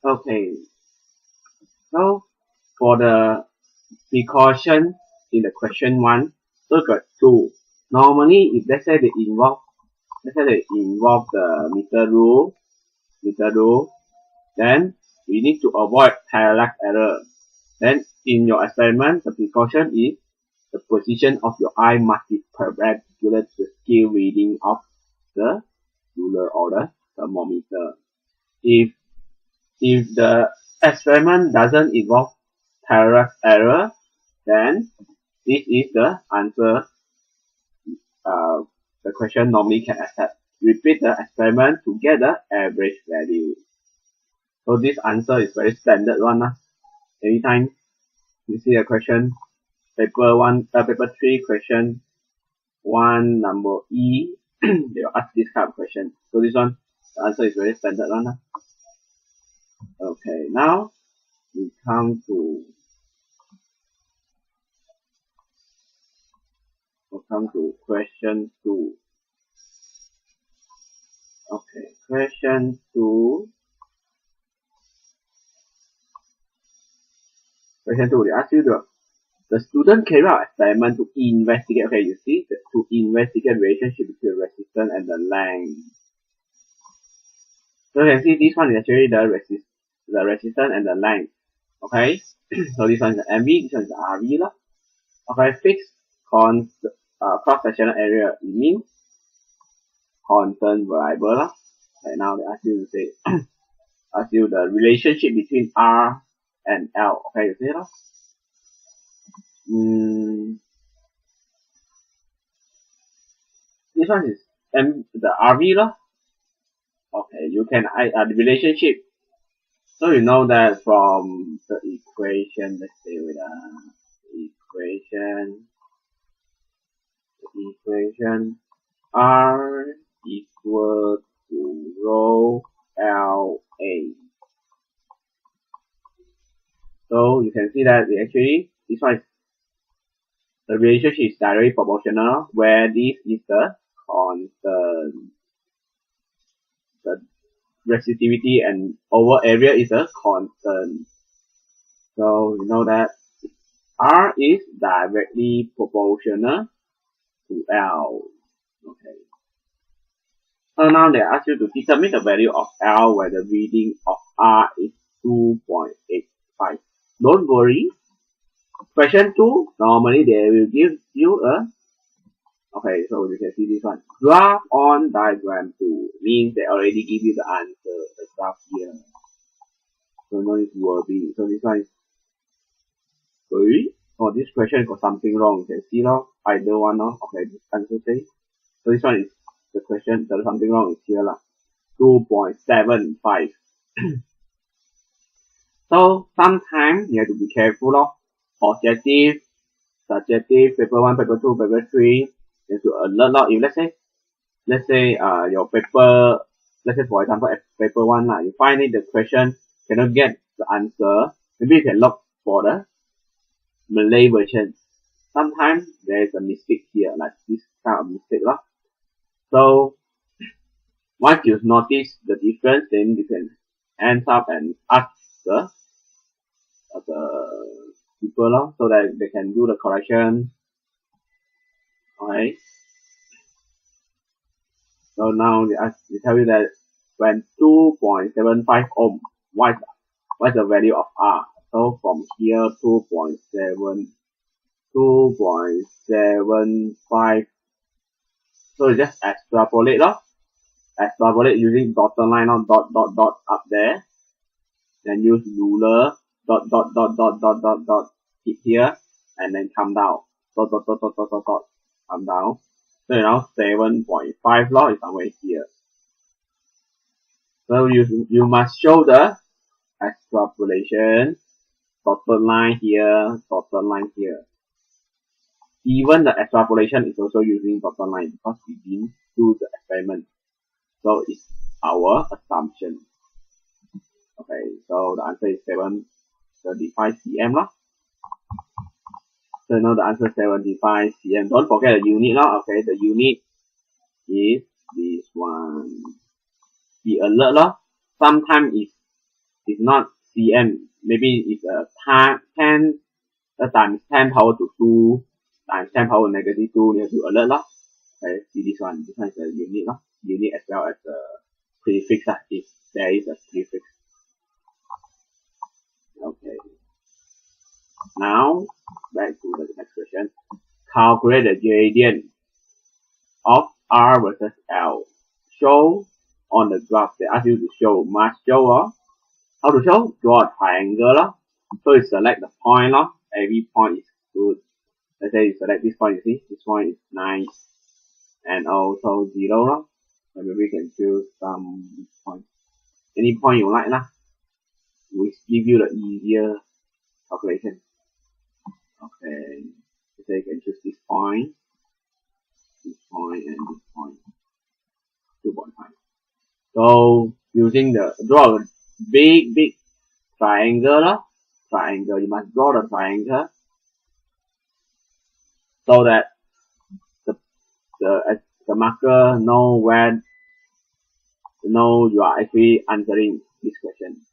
Okay, so for the precaution in the question 1, look at 2. Normally, if let's say they involve the meter rule, then we need to avoid parallax error. Then in your experiment, the precaution is the position of your eye must be perpendicular to the scale reading of the ruler or the thermometer. If the experiment doesn't involve parallax error, then this is the answer the question normally can accept. Repeat the experiment to get the average value. So this answer is very standard one. Anytime you see a question, paper 3 question 1 number E, they will ask this kind of question. So this one, the answer is very standard one. Okay, now we come to question 2. Okay, question 2. Question 2, they ask you the student carry out experiment to investigate, okay, you see, to investigate relationship between resistance and the length. So you can see this one is actually the resistance and the length. Okay, so this one is the MV, this one is the RV lah. Okay, fixed cross-sectional area, it means constant variable lah. Okay, now they ask you to say, ask you the relationship between R and L. Okay, you see lah. This one is the RV lah. Okay, you can the relationship. So you know that from the equation, let's say with equation R equal to rho LA. So you can see that this one is the relationship is directly proportional, where this is the constant. The resistivity and over area is a constant. So you know that R is directly proportional to L. Okay. So now they ask you to determine the value of L where the reading of R is 2.85. Don't worry. Question 2, normally they will give you a okay, so you can see this one. Graph on diagram 2 means they already give you the answer, the graph here. So no need to worry. So this one is sorry. Oh, this question got something wrong. You can see now either one now. Okay, this answer says. So this one is the question. There's something wrong is here lah. 2.75. So sometimes you have to be careful of objective, subjective, paper 1, paper 2, paper 3. You have to alert lot. If let's say your paper, let's say for example paper 1 you find it the question cannot get the answer, maybe you can look for the Malay version. Sometimes there is a mistake here, like this kind of mistake lah. So once you notice the difference, then you can end up and ask the people lah, so that they can do the correction. Okay. So now they tell you that when 2.75 ohm, what's the value of R? So from here 2.75. So you just extrapolate lah. Extrapolate using dotted line or dot up there. Then use ruler dot hit here and then come down. Dot come down. So now 7.5 law is somewhere here. So you must show the extrapolation, dotted line here, dotted line here. Even the extrapolation is also using dotted line because we didn't do the experiment. So it's our assumption. Okay, so the answer is 735 cm lah. So now the answer is 75 cm. Don't forget the unit lah. Okay, the unit is this one. Be alert lah. Sometimes it's not cm, maybe it's a 10 times 10 power to 2 times 10 power negative 2, you have to alert lah. Okay, see this one is a unit lah, unit as well as a prefix lah, if there is a prefix. Okay, now back to the next question. Calculate the gradient of R versus L. Show on the graph. They ask you to show. Must show. How to show? Draw a triangle. So you select the point. Every point is good. Let's say you select this point. You see, this point is nice, and also 0. So maybe we can choose some point. Any point you like. We give you the easier calculation. Okay. So you can choose this point, and this point. 2.5. So using the draw a big triangle. You must draw the triangle so that the marker know you are actually answering this question.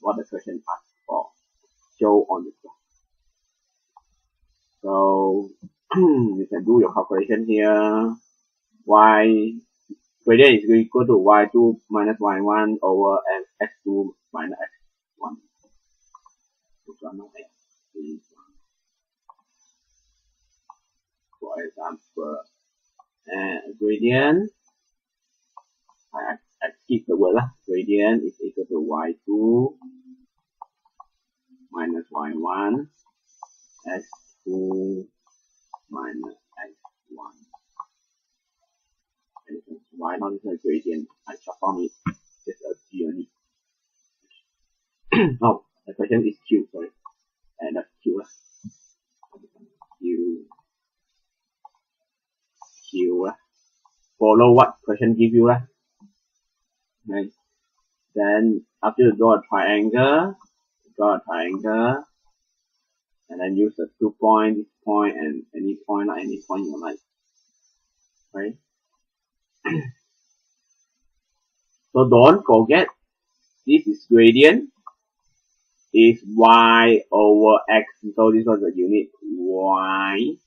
What the question asks for. Show on the graph. So you can do your calculation here. Y gradient is equal to y2 minus y1 over x2 minus x1. For example, gradient, I skip the word gradient is equal to y2 minus y1 x2 minus x1. Y not is a gradient. I shall form it just a G only. Oh, the question is Q, sorry. And that's Q. Q. Follow what question give you. Right. Then after you draw a triangle, and then use the 2 point, this point, and any point you like. Right. So don't forget, this is gradient is y over x. So this was the unit y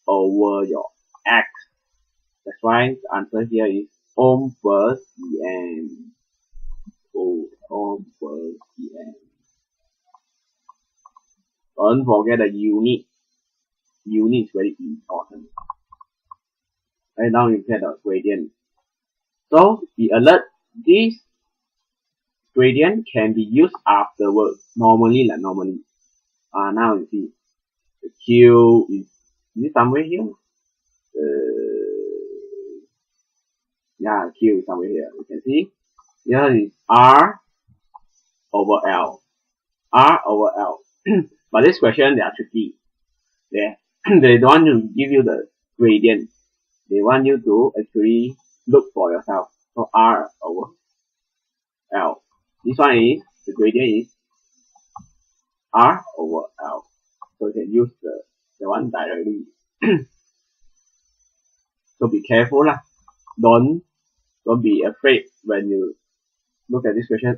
over your x. That's why the answer here is ohm per cm. Ohm per cm. Don't forget the unit. Unit is very important. Right now you get the gradient. So the alert, this gradient can be used afterwards. Normally. Now you see the Q is it somewhere here? Yeah, Q is somewhere here. You can see here is R over L. R over L. But this question they are tricky. They don't want to give you the gradient. They want you to actually look for yourself. So R over L. This one is the gradient is R over L. So you can use the one directly. So be careful lah. Don't be afraid when you look at this question.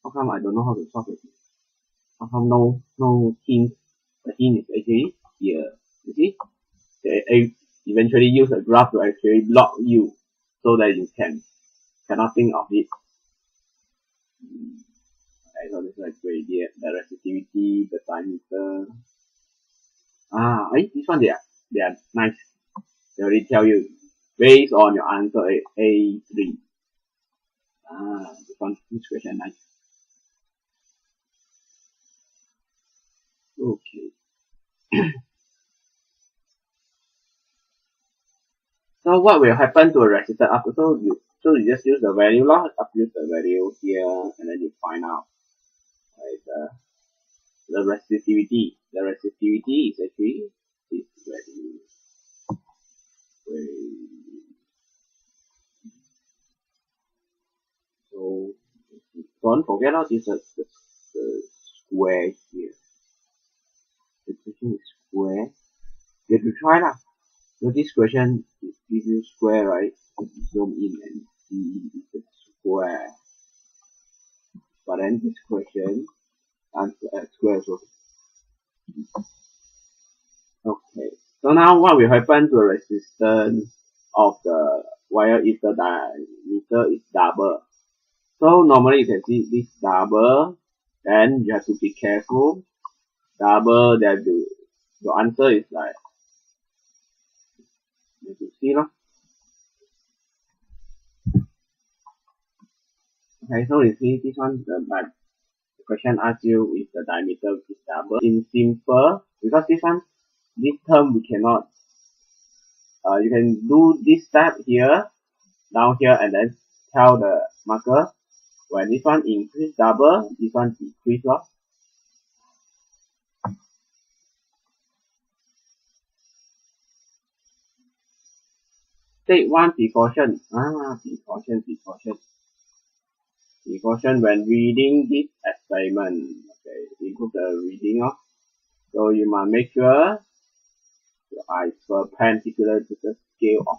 How come I don't know how to solve it? How come no hint? The hint is actually here. You see? They eventually use a graph to actually block you so that you cannot think of it. Okay, so this is like gradient, the resistivity, the diameter. This one they are nice. They already tell you based on your answer A3. This question nice. Okay. So what will happen to a resistor after? So you just use the value use the value here, and then you find out the resistivity. The resistivity is actually this value. So don't forget this is the square here. The question is square. You have to try lah. So this question is gives you square, right? You zoom in and see the square. then this question answer at square also. Okay, so now what will happen to the resistance of the wire if the diameter is double? So normally you can see this double, then you have to be careful. Double, that your answer is like, you have to see lah. Okay, so you see this one, the question asks you if the diameter is double. In simple, because this one, this term we cannot, you can do this step here, down here, and then tell the marker when this one increase double, this one decrease lor. Take one precaution. Precaution when reading this experiment. Okay, improve the reading of. So you must make sure your eyes perpendicular to the scale of